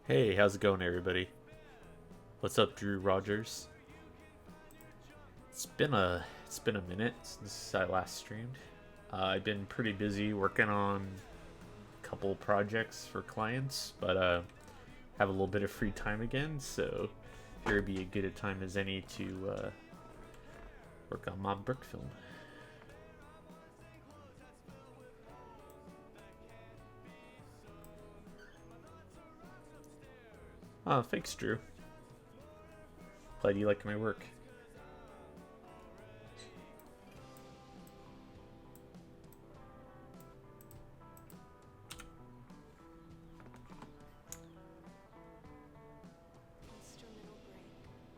Hey, how's it going, everybody? What's up, Drew Rogers? It's been a minute since I last streamed. I've been pretty busy working on a couple projects for clients, but have a little bit of free time again, so here would be as good a time as any to work on my brick film. Oh, thanks, Drew. Glad you like my work. Instrumental break. With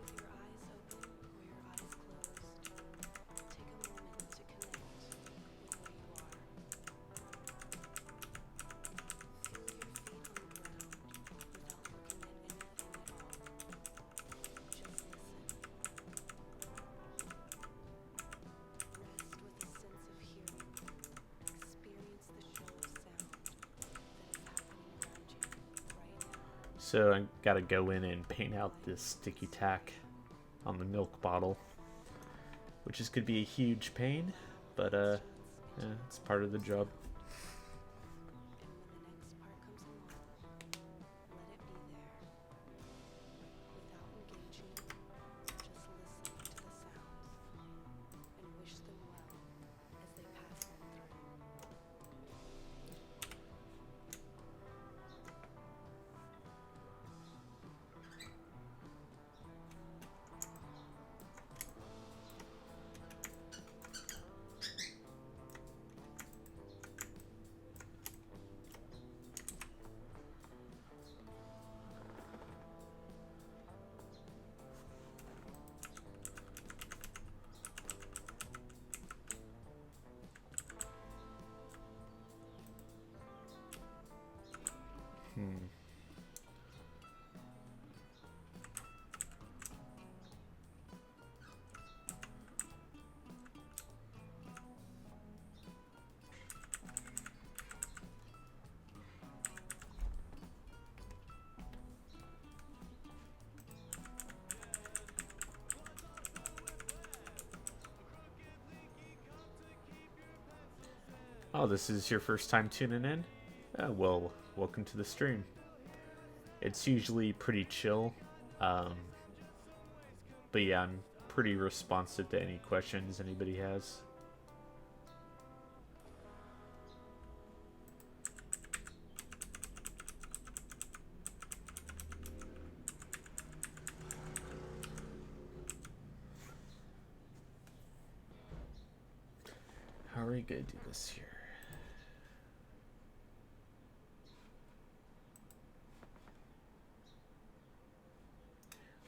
your eyes open or your eyes closed, take a moment to connect with where you are. Feel your feet on the ground without looking at anything at all. Just listen. Rest with a sense of hearing. Experience the show of sound that is happening around you right now. So I gotta go in and paint out this sticky tack on the milk bottle, which is could be a huge pain, but yeah, it's part of the job. And when the next part comes along, let it be there. Without engaging, just listen to the sounds and wish them well as they pass them through. Oh, this is your first time tuning in? Well, welcome to the stream. It's usually pretty chill, um, but yeah, I'm pretty responsive to any questions anybody has. How are we gonna do this here?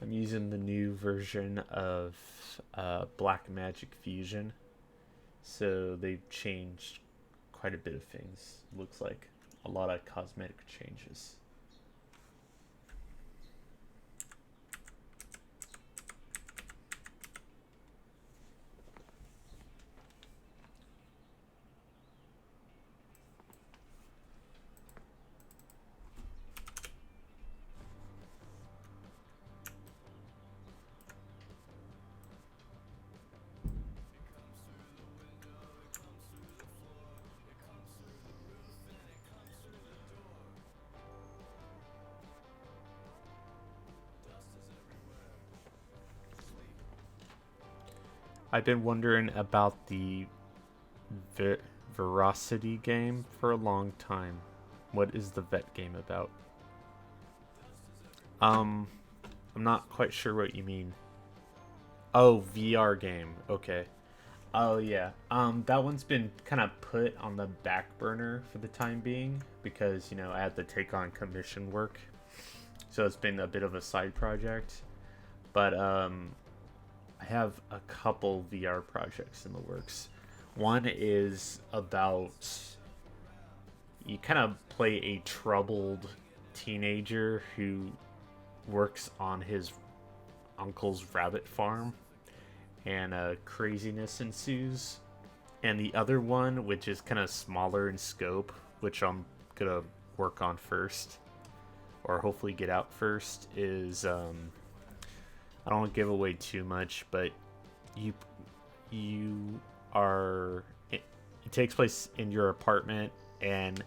I'm using the new version of Blackmagic Fusion, so they've changed quite a bit of things. Looks like a lot of cosmetic changes. I've been wondering about the Veracity game for a long time. What is the vet game about? Um, I'm not quite sure what you mean. Oh, VR game. Okay. Oh yeah. That one's been kind of put on the back burner for the time being because, I had to take on commission work. So it's been a bit of a side project. But I have a couple VR projects in the works. One is about you kind of play a troubled teenager who works on his uncle's rabbit farm, and craziness ensues. And the other one, which is kind of smaller in scope, which I'm gonna work on first, or hopefully get out first, is I don't want to give away too much, but you you are it takes place in your apartment, and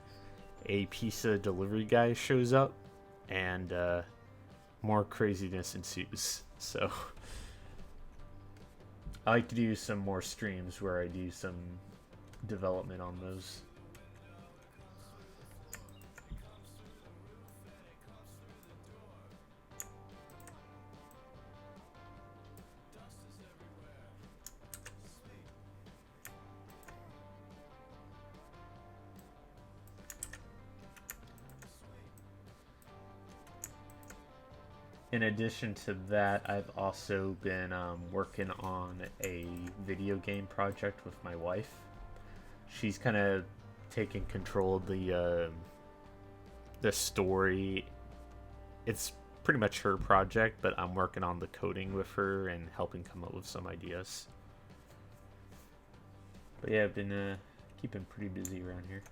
a pizza delivery guy shows up, and more craziness ensues. So I like to do some more streams where I do some development on those. In addition to that, I've also been working on a video game project with my wife. She's kind of taking control of the story. It's pretty much her project, but I'm working on the coding with her and helping come up with some ideas. But yeah, I've been keeping pretty busy around here.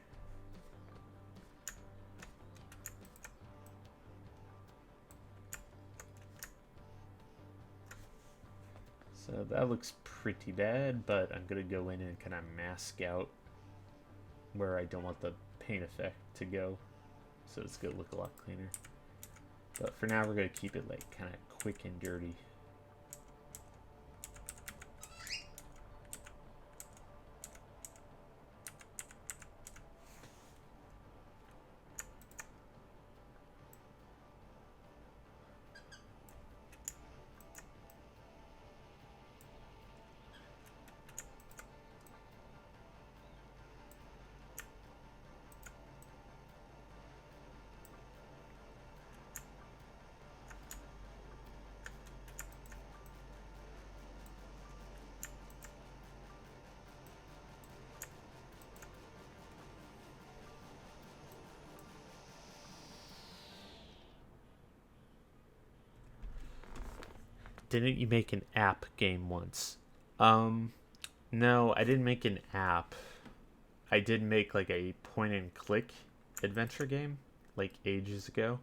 So that looks pretty bad, but I'm gonna go in and kind of mask out where I don't want the paint effect to go, so it's gonna look a lot cleaner. But for now, we're gonna keep it like kind of quick and dirty. Didn't you make an app game once? No, I didn't make an app. I did make like a point and click adventure game like ages ago.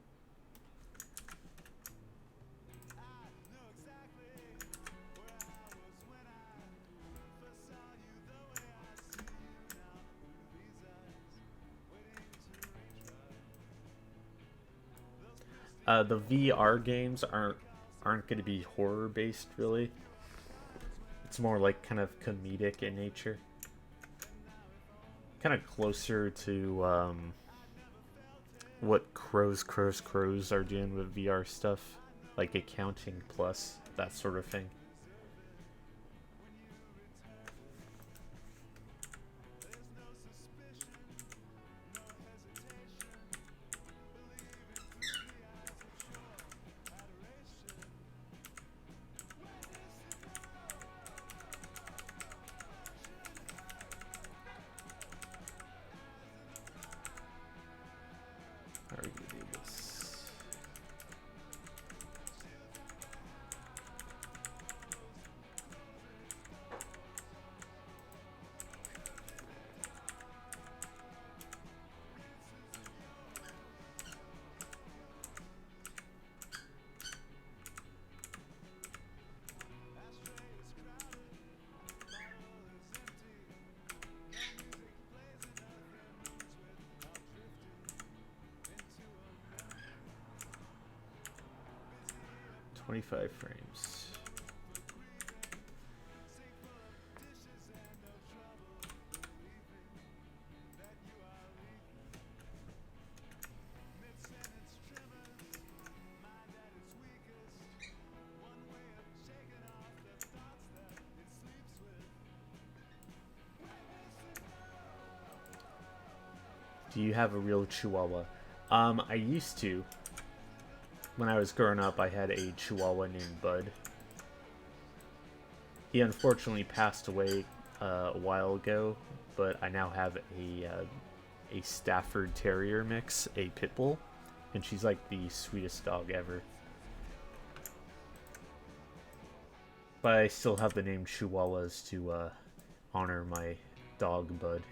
The VR games aren't going to be horror based really. It's more like kind of comedic in nature. Kind of closer to what Crows are doing with VR stuff, like Accounting Plus, that sort of thing. How are you gonna do this? "25 frames. Do you have a real Chihuahua? I used to. When I was growing up, I had a Chihuahua named Bud. He unfortunately passed away a while ago, but I now have a Stafford Terrier mix, a pit bull, and she's like the sweetest dog ever. But I still have the name Chihuahuas to honor my dog Bud.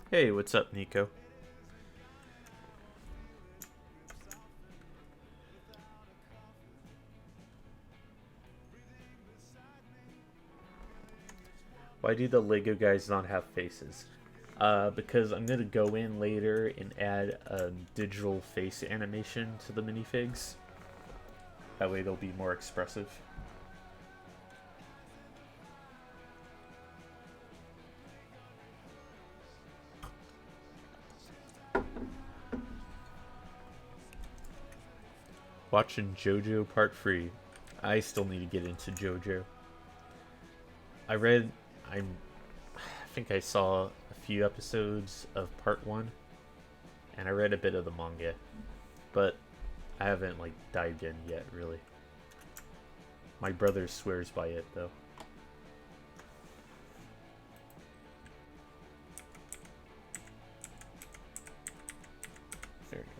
Hey, what's up, Nico? Why do the Lego guys not have faces? Because I'm gonna go in later and add a digital face animation to the minifigs. That way they'll be more expressive. Watching JoJo Part 3. I still need to get into JoJo. I read, I think I saw a few episodes of Part 1, and I read a bit of the manga, but I haven't like dived in yet, really. My brother swears by it, though. There you go.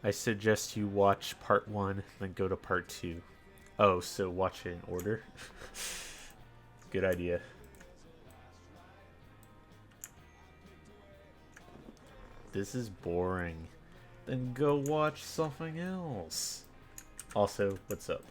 I suggest you watch Part 1, then go to Part 2. Oh, so watch it in order? Good idea. This is boring. Then go watch something else. Also, what's up?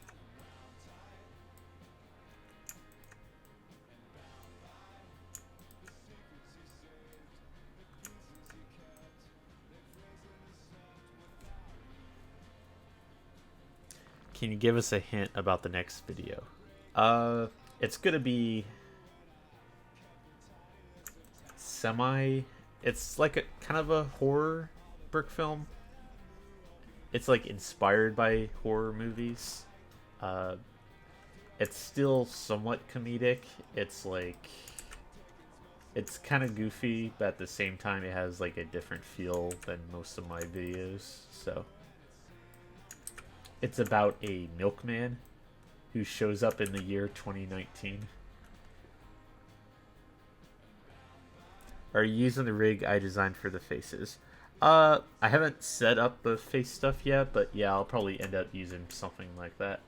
Can you give us a hint about the next video? It's gonna be semi. It's like a kind of a horror brick film. It's like inspired by horror movies. Uh, it's still somewhat comedic. It's like it's kind of goofy, but at the same time, it has like a different feel than most of my videos. So it's about a milkman who shows up in the year 2019. Are you using the rig I designed for the faces? I haven't set up the face stuff yet, but yeah, I'll probably end up using something like that.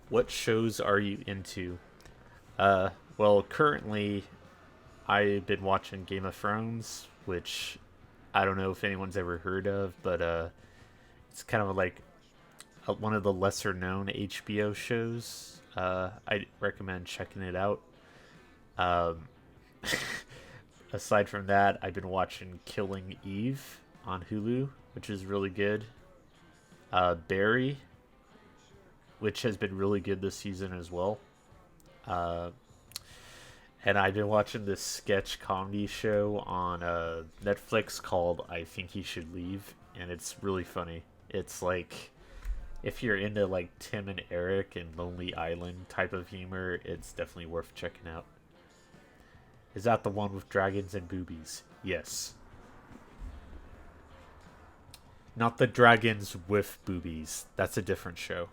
What shows are you into? Well, currently I've been watching Game of Thrones, which I don't know if anyone's ever heard of, but it's kind of like one of the lesser known HBO shows. I recommend checking it out. Um, aside from that, I've been watching Killing Eve on Hulu, which is really good. Barry, which has been really good this season as well. Uh, and I've been watching this sketch comedy show on Netflix called I Think He Should Leave, and it's really funny. It's like if you're into like Tim and Eric and Lonely Island type of humor, it's definitely worth checking out. Is that the one with dragons and boobies? Yes. Not the dragons with boobies. That's a different show.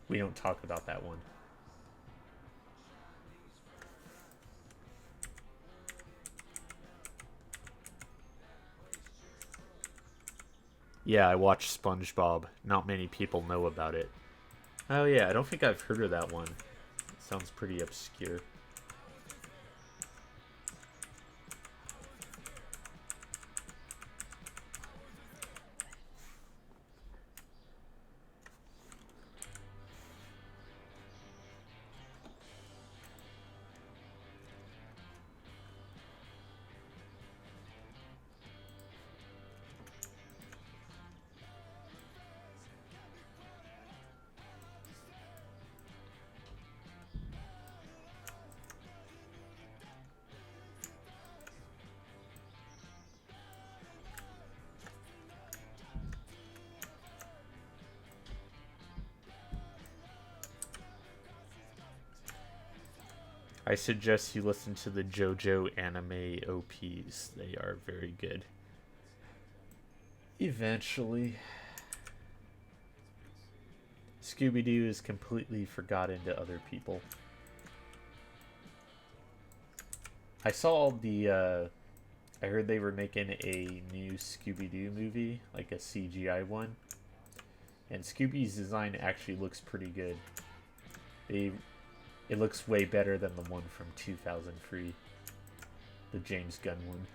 We don't talk about that one. Yeah, I watched SpongeBob. Not many people know about it. Oh yeah, I don't think I've heard of that one. It sounds pretty obscure. I suggest you listen to the JoJo anime OPs. They are very good. Eventually. Scooby-Doo is completely forgotten to other people. I saw I heard they were making a new Scooby-Doo movie, like a CGI one. And Scooby's design actually looks pretty good. They It looks way better than the one from 2003, the James Gunn one.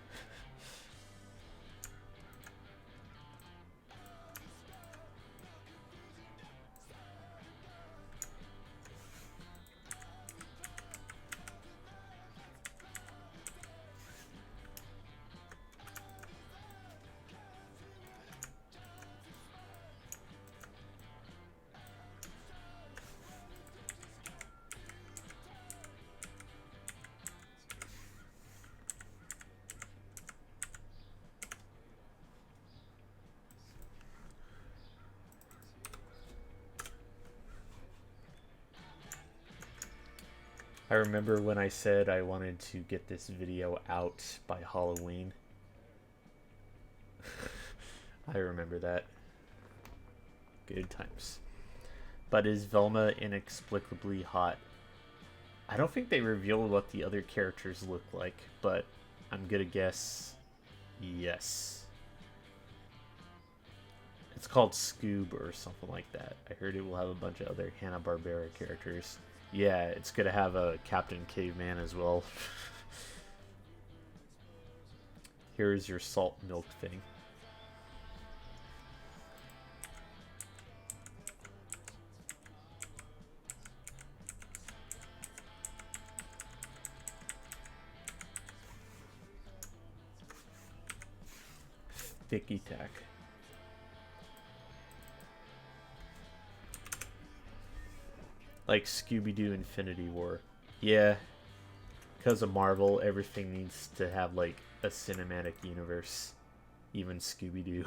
I remember when I said I wanted to get this video out by Halloween. I remember that. Good times. But is Velma inexplicably hot? I don't think they revealed what the other characters look like, but I'm gonna guess yes. It's called Scoob or something like that. I heard it will have a bunch of other Hanna-Barbera characters. Yeah, it's gonna have a Captain Caveman as well. Here's your salt milk thing. Thicky tack. Like Scooby-Doo Infinity War. Yeah, because of Marvel, everything needs to have like a cinematic universe. Even Scooby-Doo.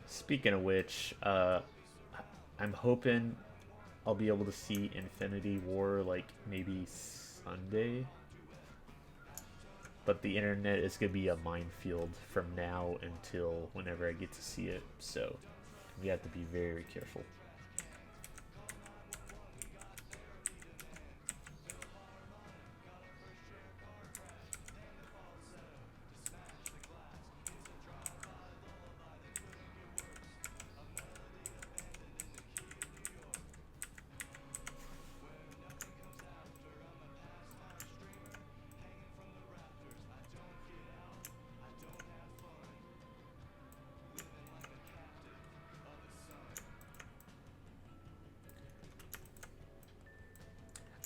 Speaking of which, I'm hoping I'll be able to see Infinity War like maybe Sunday. But the internet is going to be a minefield from now until whenever I get to see it. So we have to be very careful.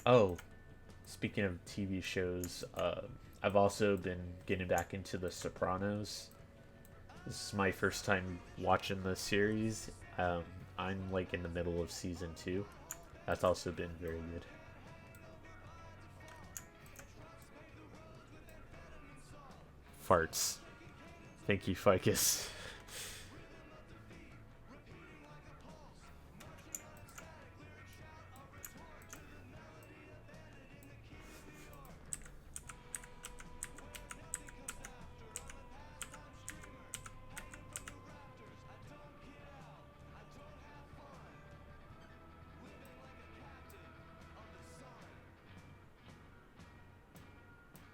Oh, speaking of TV shows, I've also been getting back into The Sopranos. This is my first time watching the series. I'm like in the middle of season 2. That's also been very good. Farts. Thank you, Ficus.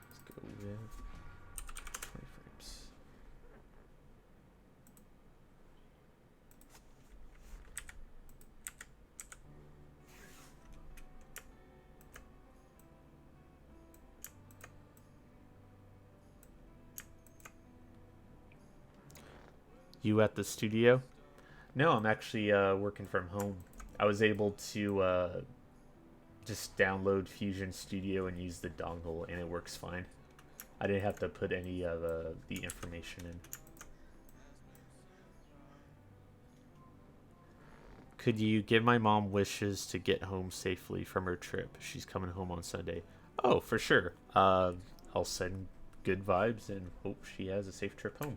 Let's go with 20 frames. You at the studio? No, I'm actually working from home. I was able to just download Fusion Studio and use the dongle, and it works fine. I didn't have to put any of the information in. Could you give my mom wishes to get home safely from her trip? She's coming home on Sunday. Oh, for sure. I'll send good vibes and hope she has a safe trip home.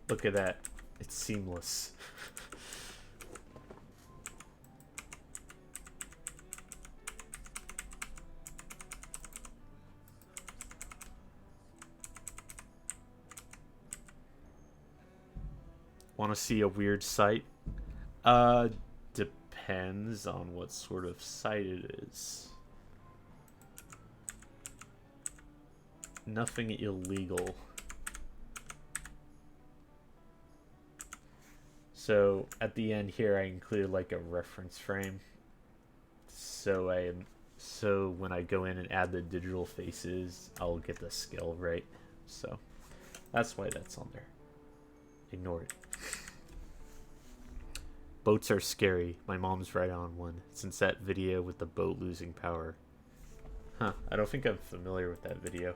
Look at that. It's seamless. Want to see a weird site? Uh, Depends on what sort of site it is. Nothing illegal. So at the end here, I included like a reference frame. So when I go in and add the digital faces, I'll get the scale right. So that's why that's on there. Ignore it. Boats are scary. My mom's right on one. Since that video with the boat losing power. Huh, I don't think I'm familiar with that video.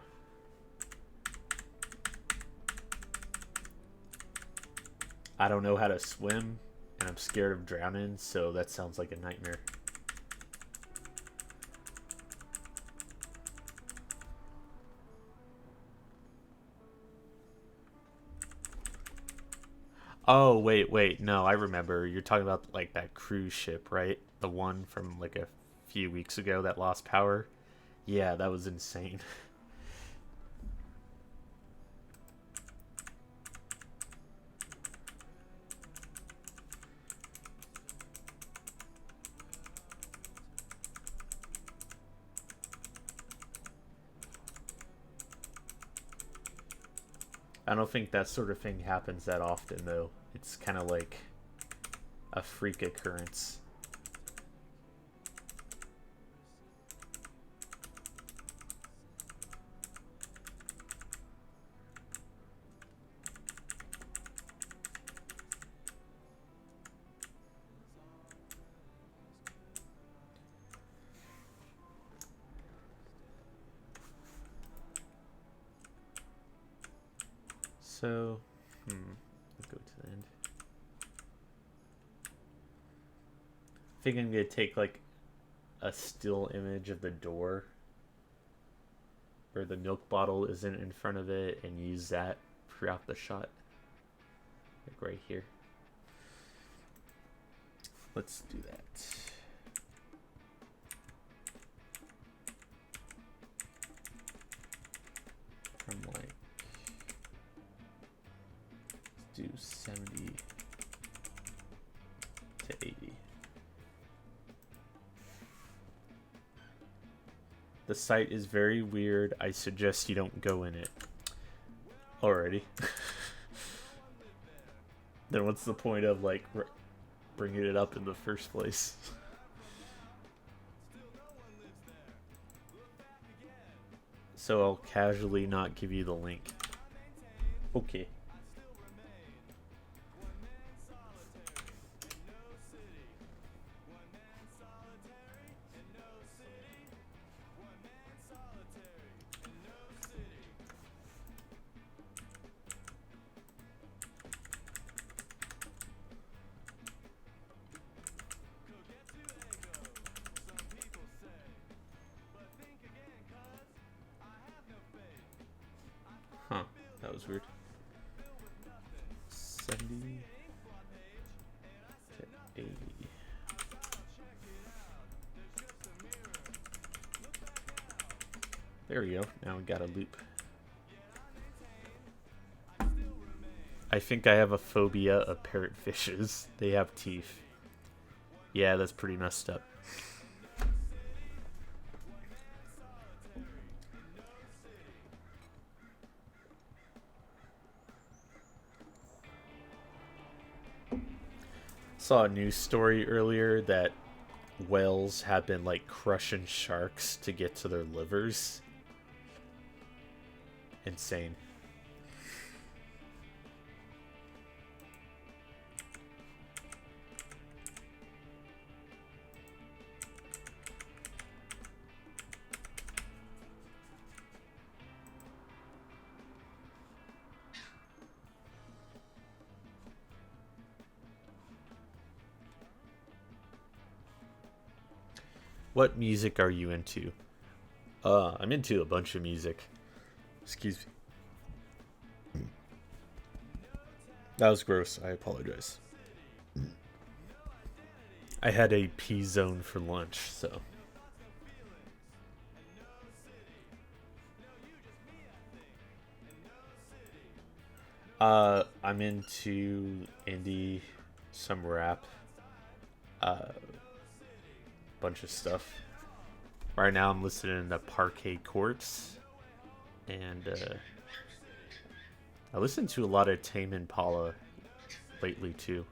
I don't know how to swim, and I'm scared of drowning, so that sounds like a nightmare. Oh, wait, no, I remember. You're talking about like that cruise ship, right? The one from like a few weeks ago that lost power. Yeah, that was insane. I don't think that sort of thing happens that often, though. It's kind of like a freak occurrence. So, let's go to the end. I think I'm gonna take like a still image of the door where the milk bottle isn't in front of it and use that throughout the shot. Like right here. Let's do that. From like, let's do 70 to 80. The site is very weird. I suggest you don't go in it. Alrighty. Then what's the point of like bringing it up in the first place? So I'll casually not give you the link. Okay. Huh, that was weird. 70 to 80. There we go. Now we got a loop. I think I have a phobia of parrotfishes. They have teeth. Yeah, that's pretty messed up. Saw a news story earlier that whales have been like crushing sharks to get to their livers. Insane. What music are you into? I'm into a bunch of music. Excuse me. That was gross. I apologize. I had a pea zone for lunch, so. I'm into indie, some rap, bunch of stuff. Right now, I'm listening to Parquet Courts, and I listen to a lot of Tame Impala lately too.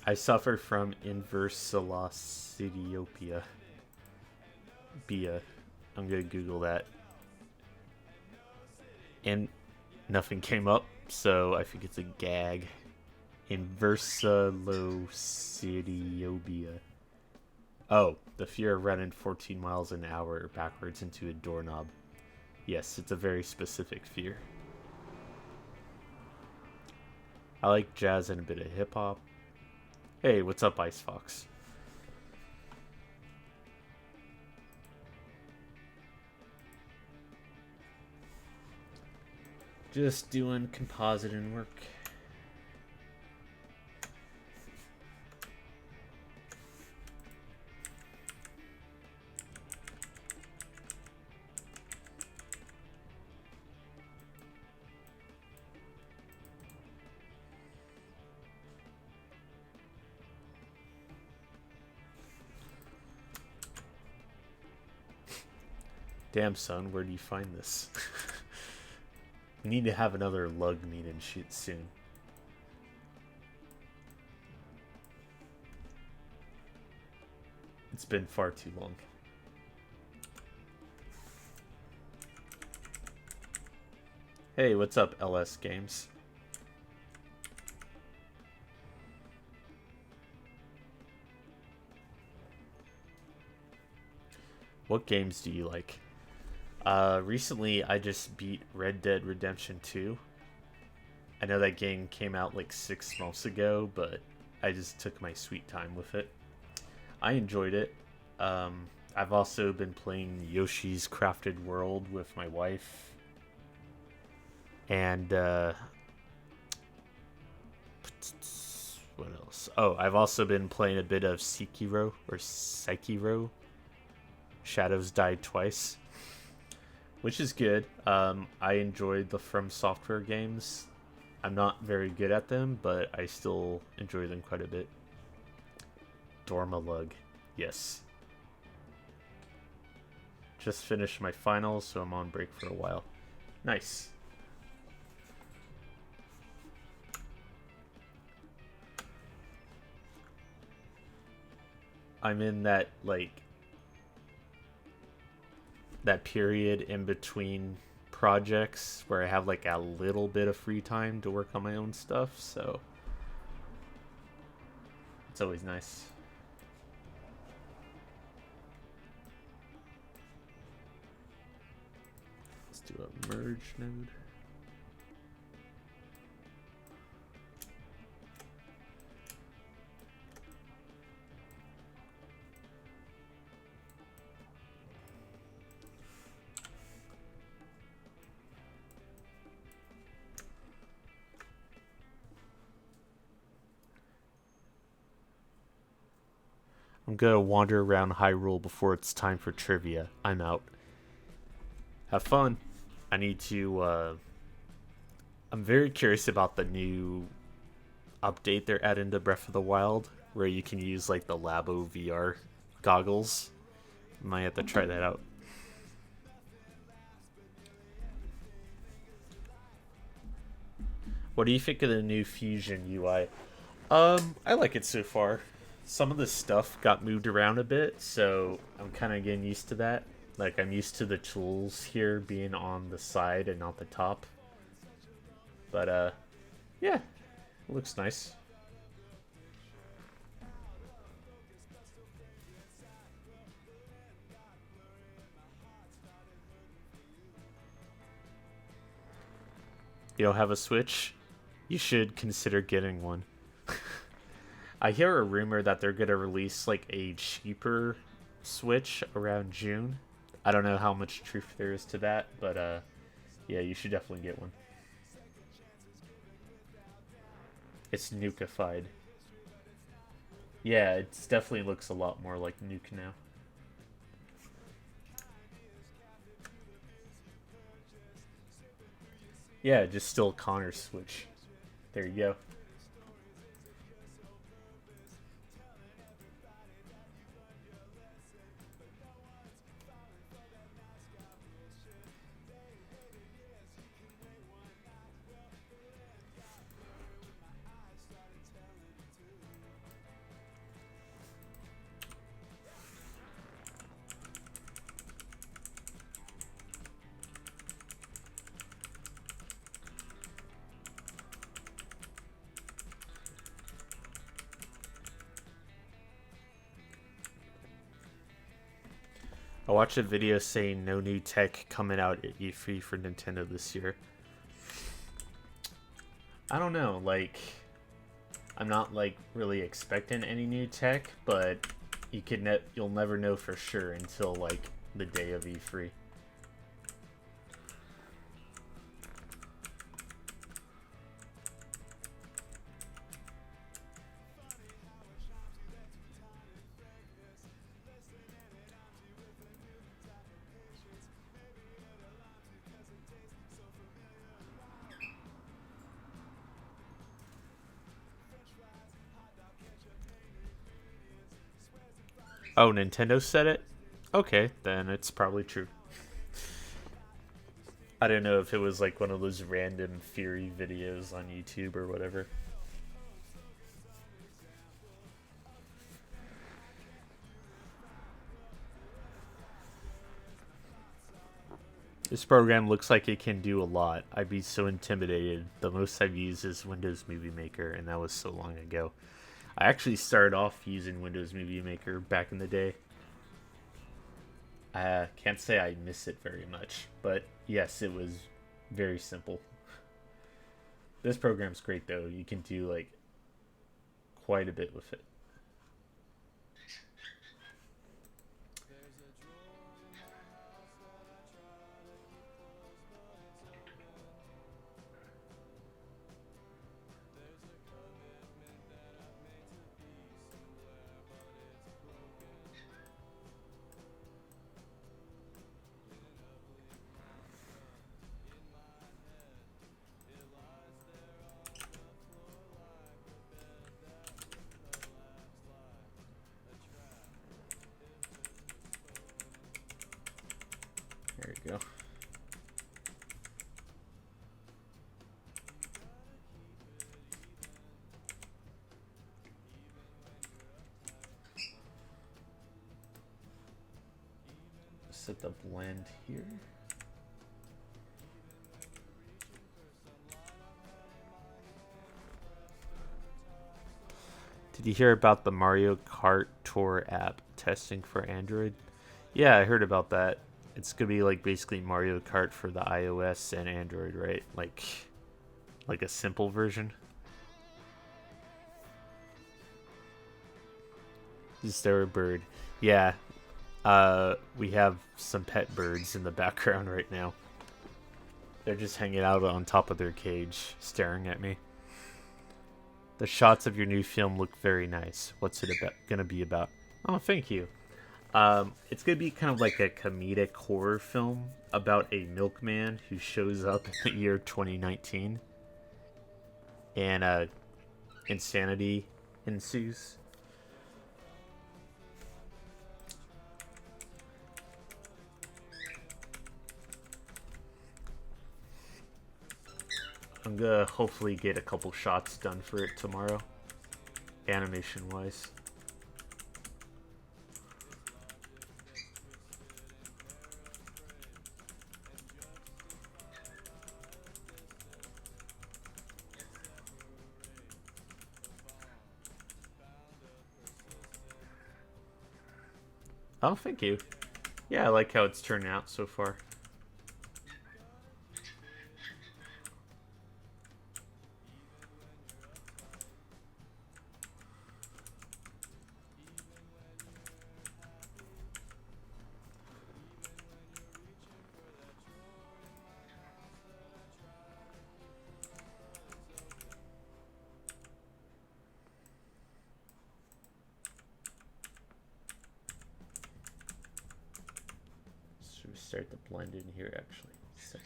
I suffer from inversilosidiopia. Bia. I'm gonna Google that. And nothing came up, so I think it's a gag. Inversilosidiopia. Oh, the fear of running 14 miles an hour backwards into a doorknob. Yes, it's a very specific fear. I like jazz and a bit of hip hop. Hey, what's up, Ice Fox? Just doing compositing work. Damn, son, where do you find this? We need to have another lug meet and shit soon. It's been far too long. Hey, what's up, LS Games? What games do you like? Recently I just beat Red Dead Redemption 2. I know that game came out like 6 months ago, but I just took my sweet time with it. I enjoyed it. I've also been playing Yoshi's Crafted World with my wife. And, what else? Oh, I've also been playing a bit of Sekiro. Shadows Died Twice, which is good. I enjoyed the From Software games. I'm not very good at them, but I still enjoy them quite a bit. Dormalug, yes. Just finished my finals, so I'm on break for a while. Nice. I'm in that, like, that period in between projects where I have like a little bit of free time to work on my own stuff, so it's always nice. Let's do a merge node. I'm gonna wander around Hyrule before it's time for trivia. I'm out. Have fun. I need to, I'm very curious about the new update they're adding to Breath of the Wild, where you can use, like, the Labo VR goggles. Might have to try that out. What do you think of the new Fusion UI? I like it so far. Some of the stuff got moved around a bit, so I'm kind of getting used to that. Like, I'm used to the tools here being on the side and not the top. But, yeah, it looks nice. You don't have a Switch? You should consider getting one. I hear a rumor that they're gonna release like a cheaper Switch around June. I don't know how much truth there is to that, but yeah, you should definitely get one. It's nukified. Yeah, it definitely looks a lot more like Nuke now. Yeah, just still Connor's Switch. There you go. I watched a video saying no new tech coming out at E3 for Nintendo this year. I don't know, like I'm not like really expecting any new tech, but you'll never know for sure until like the day of E3. Oh, Nintendo said it? Okay, then it's probably true. I don't know if it was like one of those random theory videos on YouTube or whatever. This program looks like it can do a lot. I'd be so intimidated. The most I've used is Windows Movie Maker, and that was so long ago. I actually started off using Windows Movie Maker back in the day. I can't say I miss it very much, but yes, it was very simple. This program's great though. You can do like quite a bit with it. There you go. Set the blend here. Did you hear about the Mario Kart Tour app testing for Android? Yeah, I heard about that. It's gonna be like basically Mario Kart for the iOS and Android, right? Like a simple version. Is there a bird? Yeah. We have some pet birds in the background right now. They're just hanging out on top of their cage, staring at me. The shots of your new film look very nice. What's it gonna be about? Oh, thank you. It's gonna be kind of like a comedic horror film about a milkman who shows up in the year 2019, and insanity ensues. I'm gonna hopefully get a couple shots done for it tomorrow. animation wise. Oh, thank you. Yeah, I like how it's turning out so far. Should we start the blend in here actually? 6.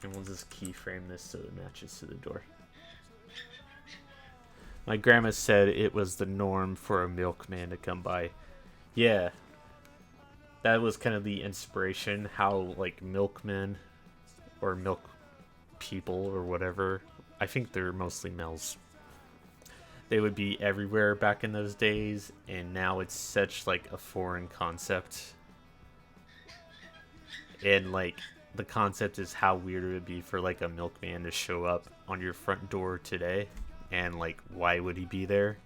And we'll just keyframe this so it matches to the door. My grandma said it was the norm for a milkman to come by. Yeah, that was kind of the inspiration, how like milkmen or milk people or whatever, I think they're mostly males, they would be everywhere back in those days, and now it's such like a foreign concept. And like the concept is how weird it would be for like a milkman to show up on your front door today, and like why would he be there?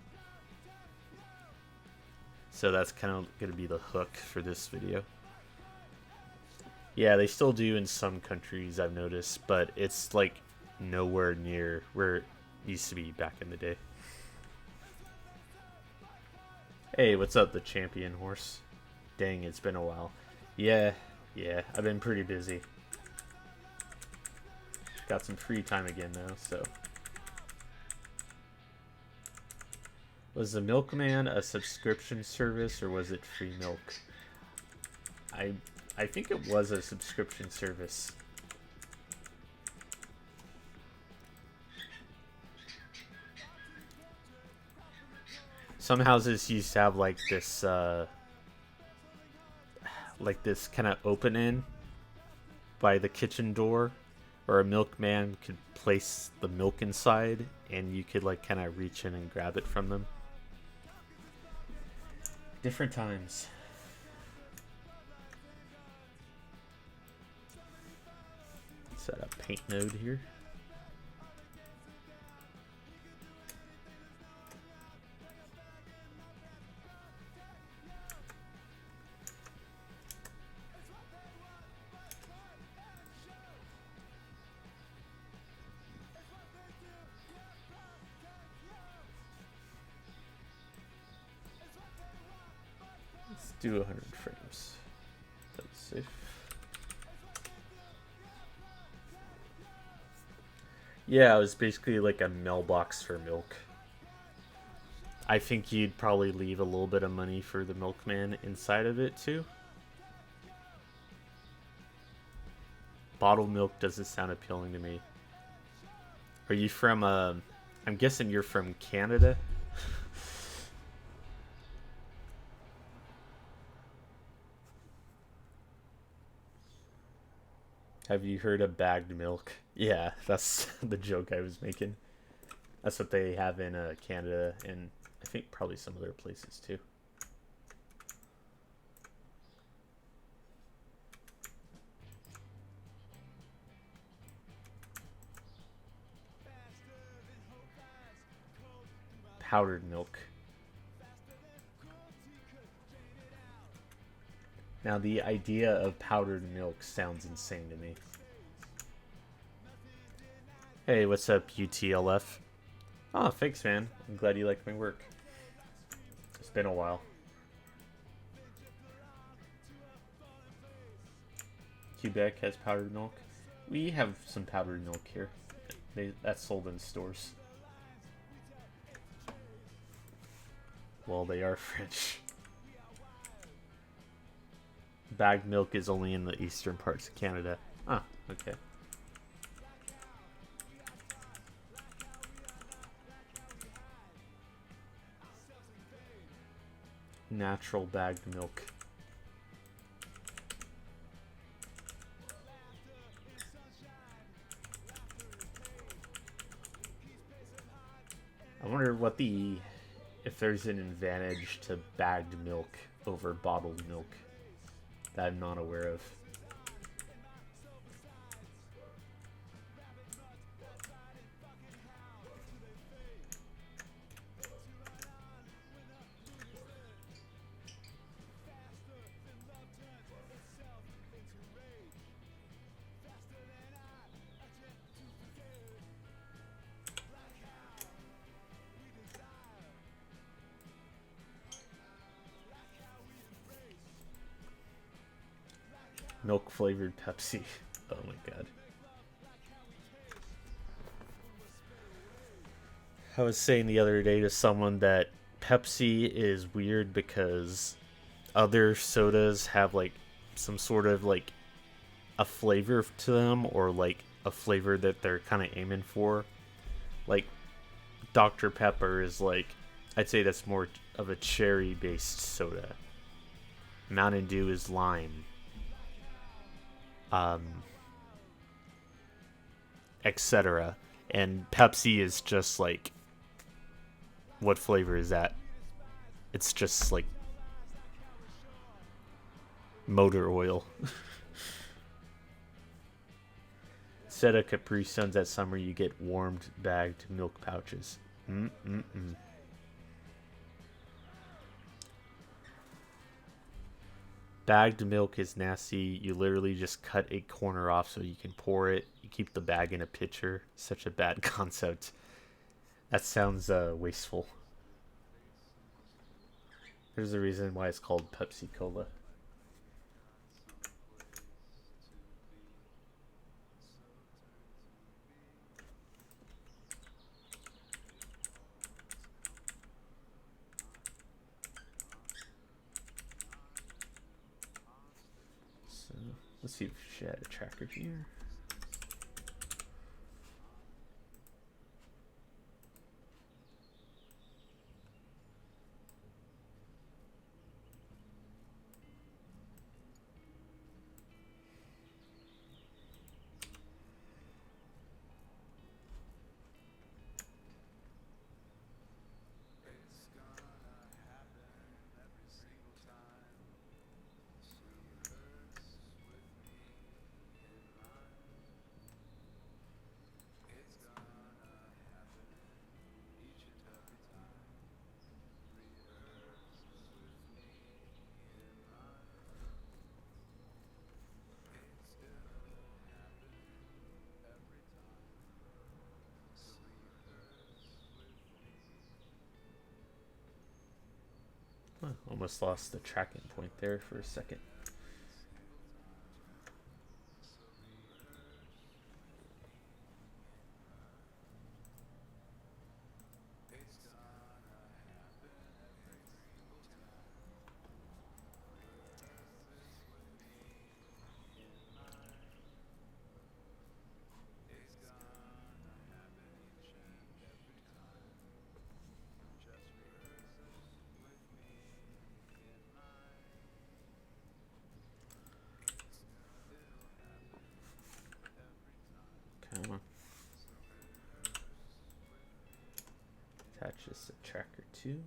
So that's kind of going to be the hook for this video. Yeah, they still do in some countries, I've noticed, but it's like nowhere near where it used to be back in the day. Hey, what's up, the champion horse? Dang, it's been a while. Yeah, I've been pretty busy. Got some free time again though, so. Was the Milkman a subscription service or was it free milk? I think it was a subscription service. Some houses used to have like this kind of open in by the kitchen door, or a milkman could place the milk inside and you could like kind of reach in and grab it from them. Different times. Set up paint node here. Let's do 100 frames. That's safe. Yeah, it was basically like a mailbox for milk. I think you'd probably leave a little bit of money for the milkman inside of it too. Bottled milk doesn't sound appealing to me. Are you from, I'm guessing you're from Canada? Have you heard of bagged milk? Yeah, that's the joke I was making. That's what they have in Canada, and I think probably some other places too. Powdered milk. Now the idea of powdered milk sounds insane to me. Hey, what's up, UTLF? Oh, thanks, man. I'm glad you like my work. It's been a while. Quebec has powdered milk. We have some powdered milk here. That's sold in stores. Well, they are French. Bagged milk is only in the eastern parts of Canada. Ah, okay. Natural bagged milk. I wonder what the if there's an advantage to bagged milk over bottled milk that I'm not aware of. Milk flavored Pepsi. Oh my god. I was saying the other day to someone that Pepsi is weird because other sodas have like some sort of like a flavor to them, or like a flavor that they're kind of aiming for. Like Dr. Pepper is like, I'd say that's more of a cherry based soda. Mountain Dew is lime. Um, Etc. And Pepsi is just like, what flavor is that? It's just like motor oil. Instead of Capri Suns that summer, you get warmed bagged milk pouches. Mm-mm-mm. Bagged milk is nasty. You literally just cut a corner off so you can pour it. You keep the bag in a pitcher. Such a bad concept. That sounds wasteful. There's a reason why it's called Pepsi Cola. So let's see if she had a tracker here. Almost lost the tracking point there for a second. Come on. Attach this to tracker 2.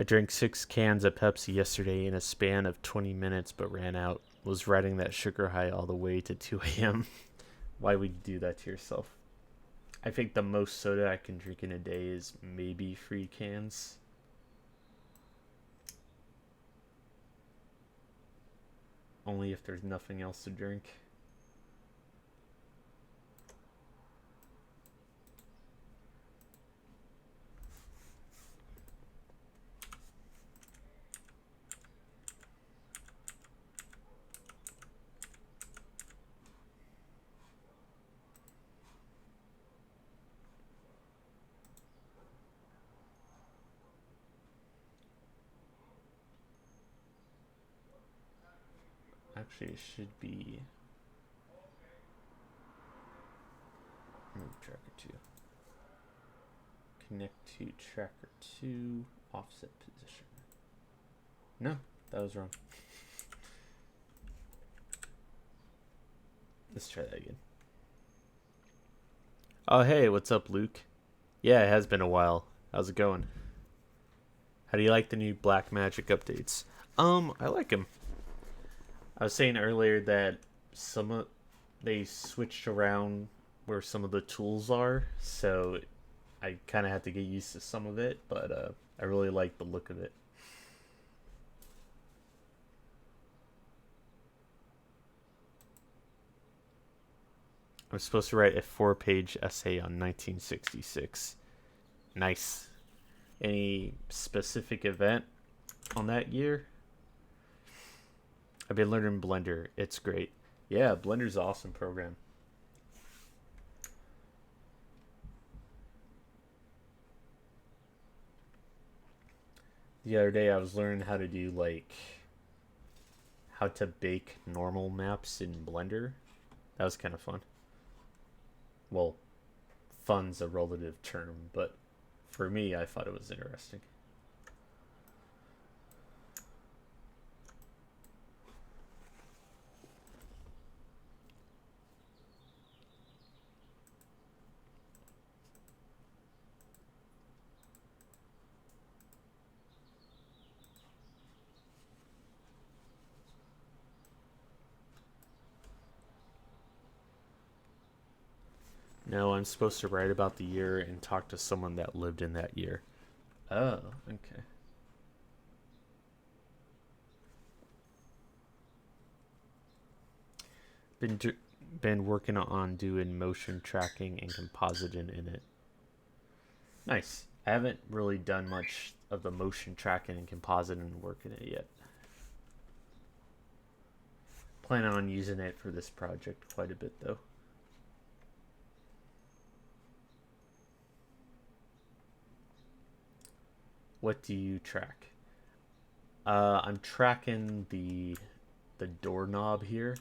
I drank 6 cans of Pepsi yesterday in a span of 20 minutes but ran out. Was riding that sugar high all the way to 2 a.m. Why would you do that to yourself? I think the most soda I can drink in a day is maybe 3 cans. Only if there's nothing else to drink. Actually, it should be move tracker 2. Connect to tracker 2, offset position. No, that was wrong. Let's try that again. Oh, hey, what's up, Luke? Yeah, it has been a while. How's it going? How do you like the new Black Magic updates? I like them. I was saying earlier that they switched around where some of the tools are, so I kind of had to get used to some of it, but I really like the look of it. I'm supposed to write a 4-page essay on 1966. Nice. Any specific event on that year? I've been learning Blender. It's great. Yeah, Blender's an awesome program. The other day I was learning how to do how to bake normal maps in Blender. That was kind of fun. Well, fun's a relative term, but for me, I thought it was interesting. No, I'm supposed to write about the year and talk to someone that lived in that year. Oh, okay. Been been working on doing motion tracking and compositing in it. Nice. I haven't really done much of the motion tracking and compositing work in it yet. Planning on using it for this project quite a bit though. What do you track? I'm tracking the doorknob here,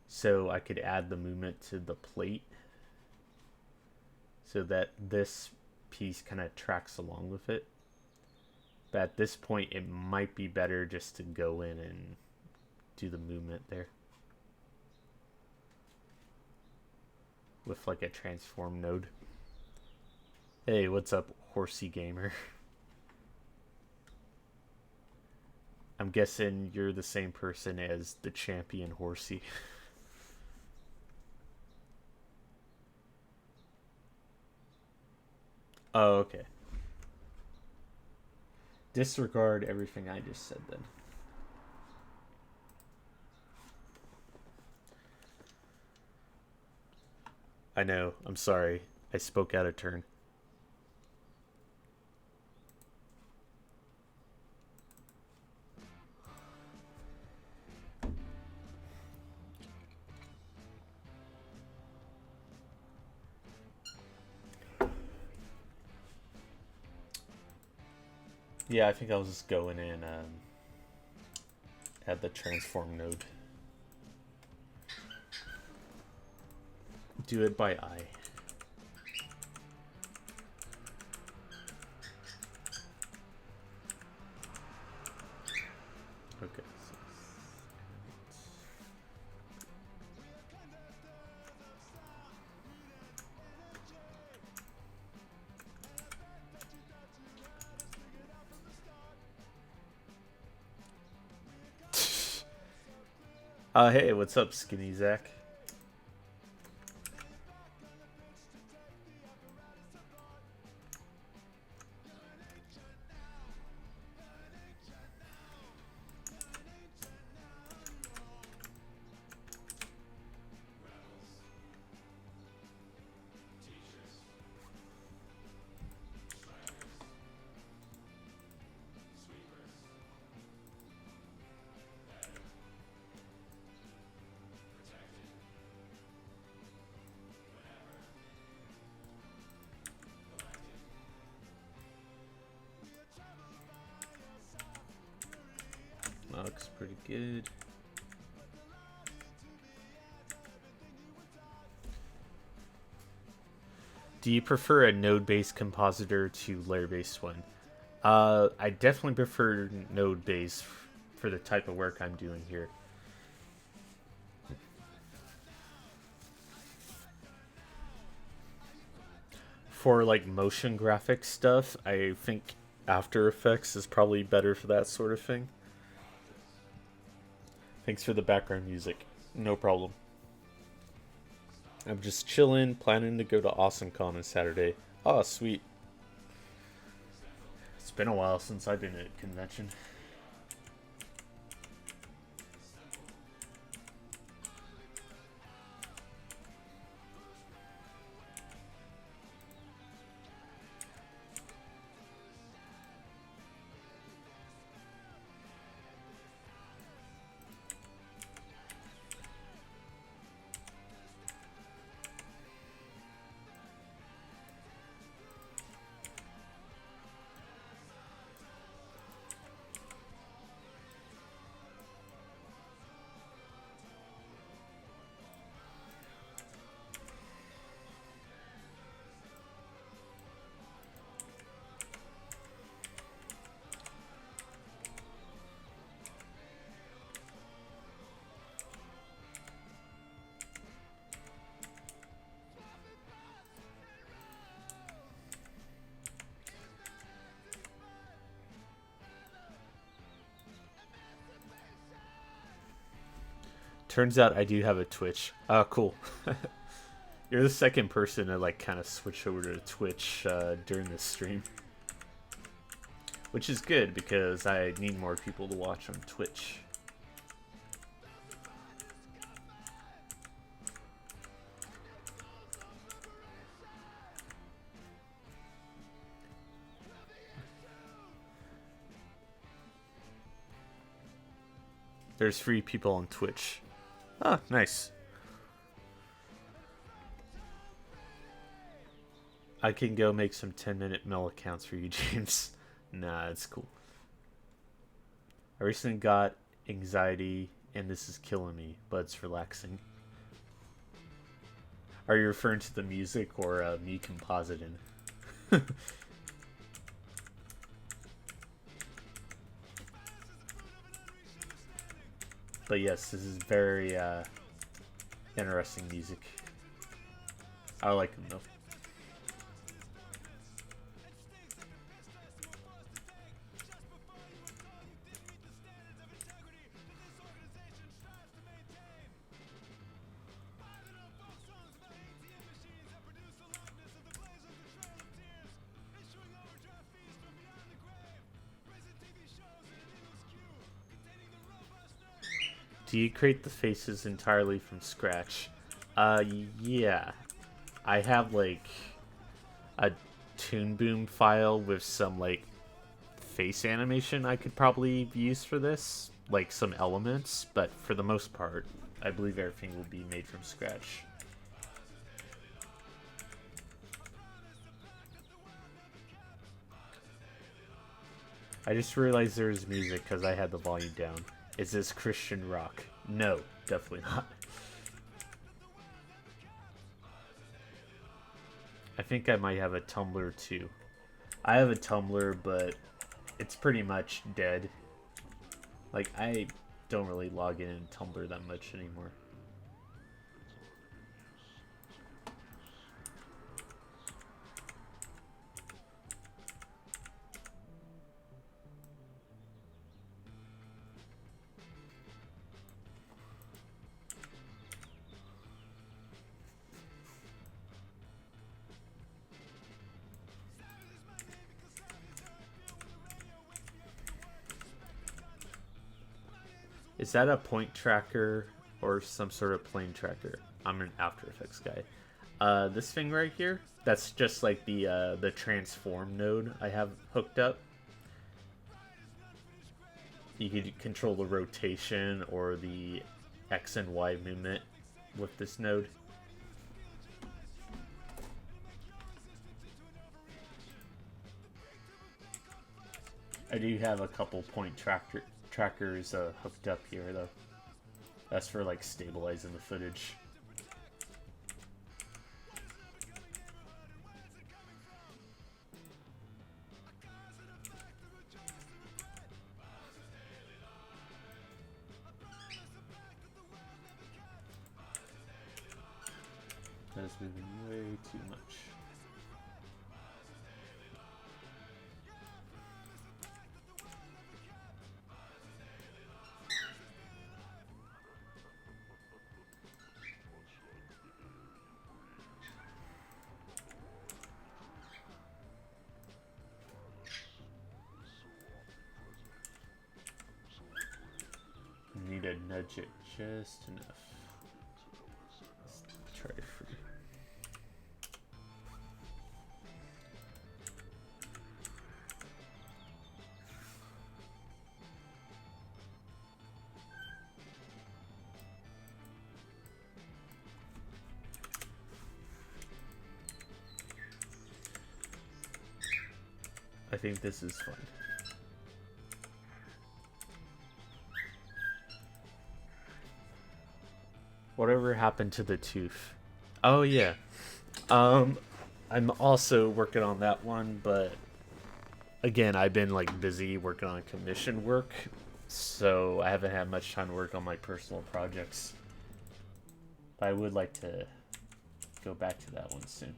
so I could add the movement to the plate, so that this piece kind of tracks along with it. But at this point, it might be better just to go in and do the movement there with like a transform node. Hey, what's up, horsey gamer? I'm guessing you're the same person as the champion horsey. Oh, okay. Disregard everything I just said then. I know. I'm sorry. I spoke out of turn. Yeah, I think I'll just go in and add the transform node. Do it by eye. Okay. Hey, what's up, Skinny Zach? That looks pretty good. Do you prefer a node-based compositor to layer-based one? I definitely prefer node-based for the type of work I'm doing here. For like motion graphic stuff, I think After Effects is probably better for that sort of thing. Thanks for the background music. No problem. I'm just chilling, planning to go to AwesomeCon on Saturday. Oh, sweet. It's been a while since I've been at a convention. Turns out I do have a Twitch. Cool. You're the second person to like kind of switch over to Twitch during this stream, which is good because I need more people to watch on Twitch. There's 3 people on Twitch. Ah, nice. I can go make some 10-minute mill accounts for you, James. Nah, it's cool. I recently got anxiety, and this is killing me, but it's relaxing. Are you referring to the music or me compositing? But yes, this is very interesting music. I like them though. Do you create the faces entirely from scratch? Yeah. I have like a Toon Boom file with some like face animation I could probably use for this, like some elements, but for the most part, I believe everything will be made from scratch. I just realized there's music because I had the volume down. Is this Christian rock? No, definitely not. I think I might have a Tumblr too. I have a Tumblr, but it's pretty much dead. Like, I don't really log in Tumblr that much anymore. Is that a point tracker or some sort of plane tracker? I'm an After Effects guy. This thing right here, that's just like the transform node I have hooked up. You could control the rotation or the X and Y movement with this node. I do have a couple point trackers hooked up here though. That's for like stabilizing the footage. moving way too much. Need to nudge it just enough. Let's try free. I think this is fun. Whatever happened to the tooth? Oh yeah. I'm also working on that one, but again, I've been like busy working on commission work, so I haven't had much time to work on my personal projects. But I would like to go back to that one soon.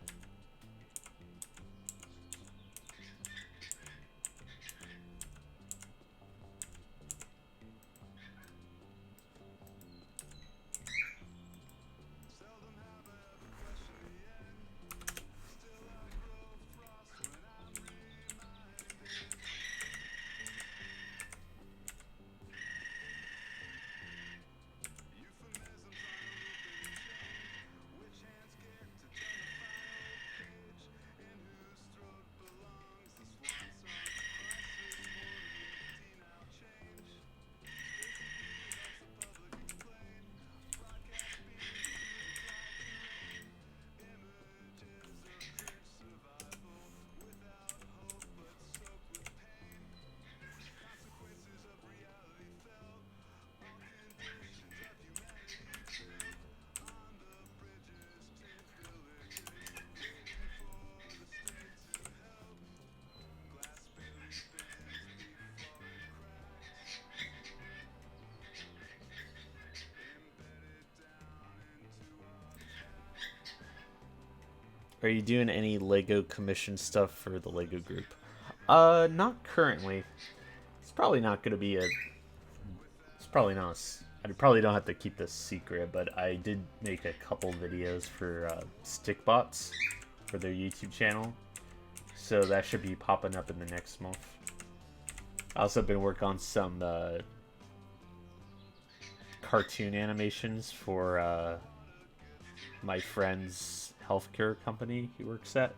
Are you doing any Lego commission stuff for the Lego group? Not currently. It's probably not gonna be a. It's probably not. I probably don't have to keep this secret, but I did make a couple videos for Stickbots for their YouTube channel, so that should be popping up in the next month. I also been working on some cartoon animations for my friend's healthcare company he works at.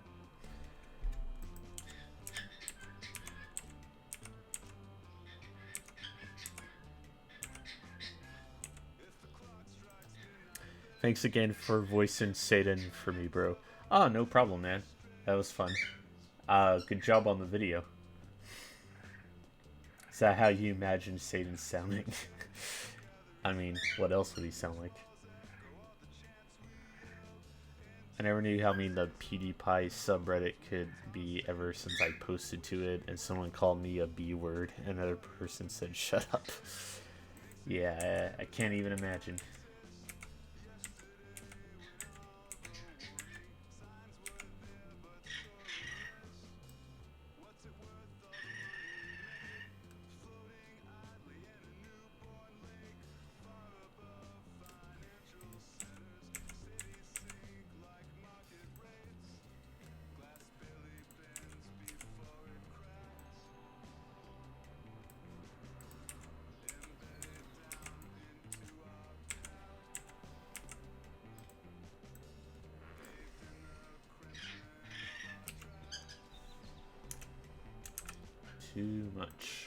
Thanks again for voicing Satan for me, bro. Oh, no problem, man. That was fun. Good job on the video. Is that how you imagine Satan sounding? I mean, what else would he sound like? I never knew how mean the PewDiePie subreddit could be ever since I posted to it and someone called me a B word and another person said shut up. Yeah, I can't even imagine. Too much.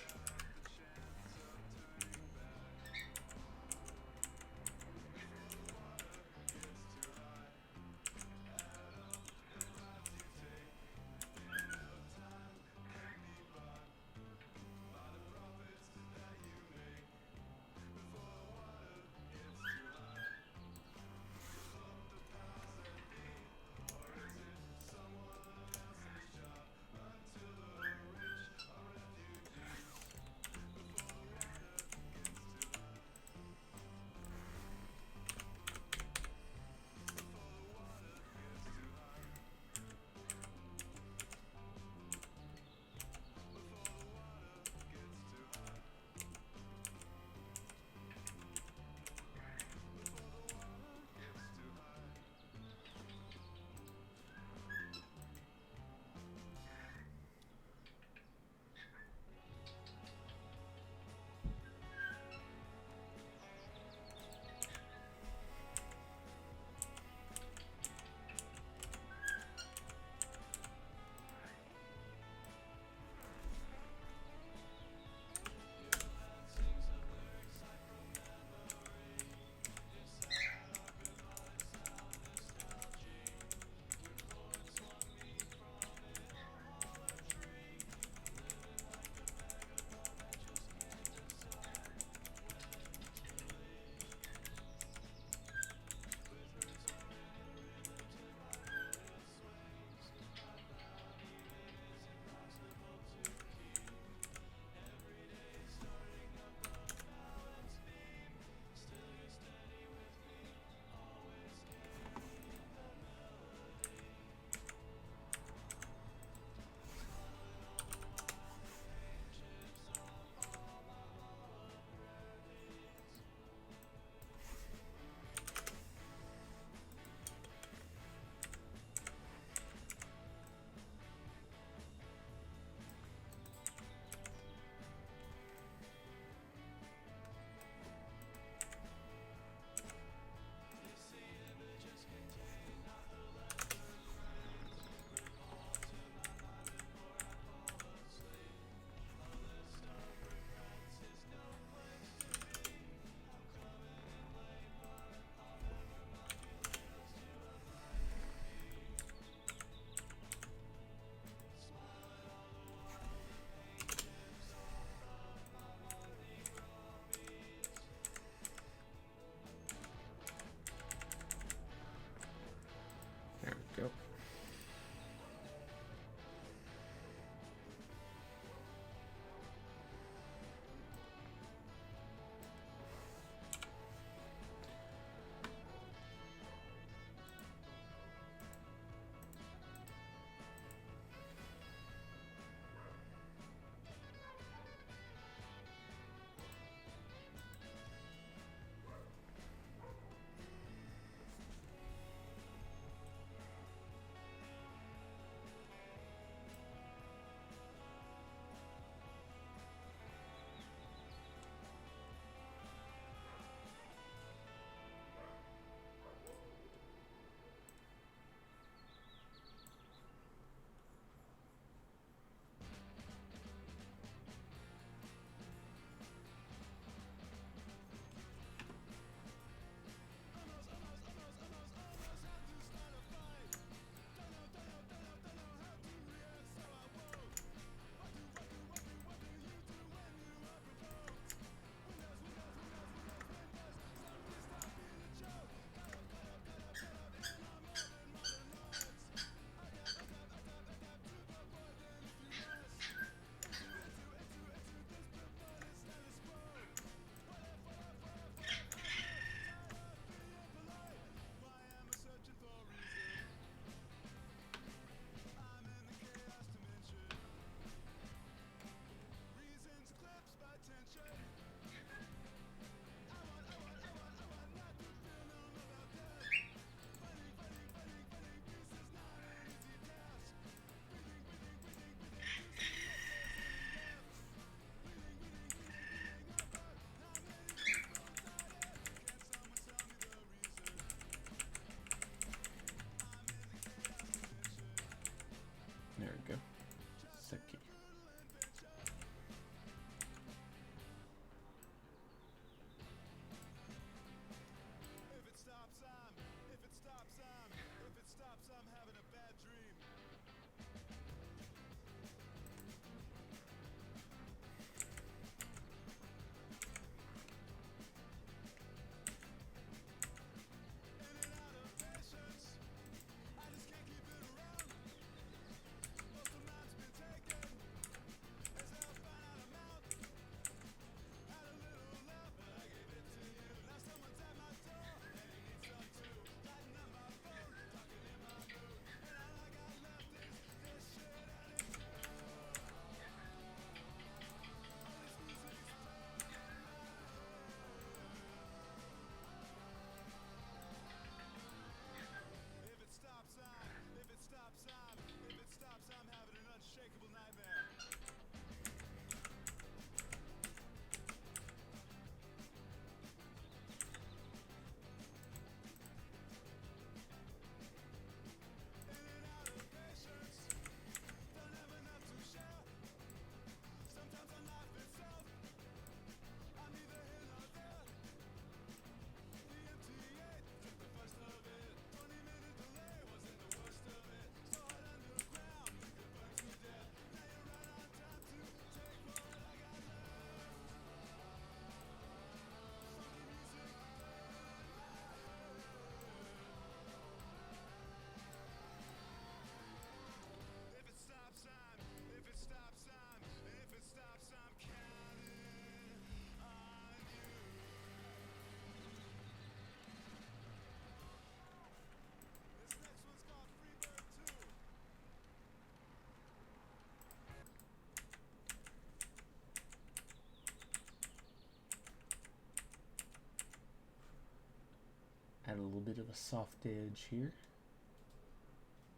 add a little bit of a soft edge here.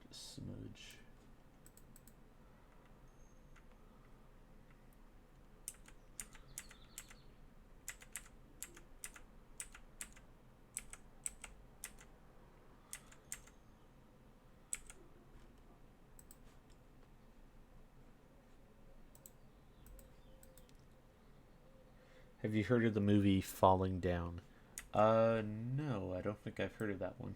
Just smudge. Have you heard of the movie Falling Down? No, I don't think I've heard of that one.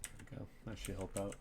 There we go. That should help out.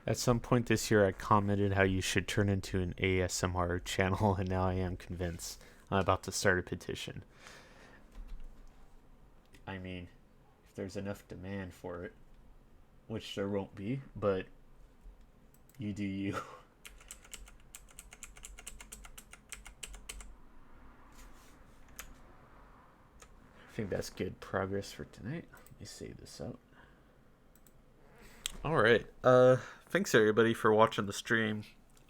At some point this year, I commented how you should turn into an ASMR channel, and now I am convinced. I'm about to start a petition. I mean, if there's enough demand for it, which there won't be, but you do you. I think that's good progress for tonight. Let me save this out. All right. Thanks everybody for watching the stream.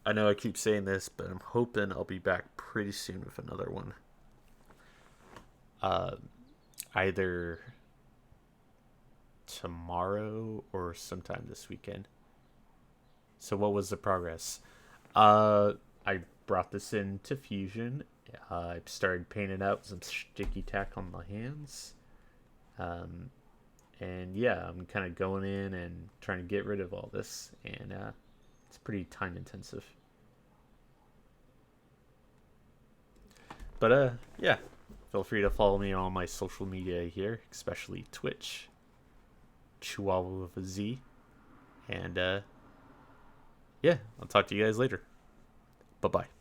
I know I keep saying this, but I'm hoping I'll be back pretty soon with another one. Either tomorrow or sometime this weekend. So what was the progress? I brought this into Fusion. I started painting out some sticky tack on my hands. And yeah, I'm kind of going in and trying to get rid of all this, and it's pretty time intensive. But yeah, feel free to follow me on all my social media here, especially Twitch, Chihuahua with a Z, and yeah, I'll talk to you guys later. Bye bye.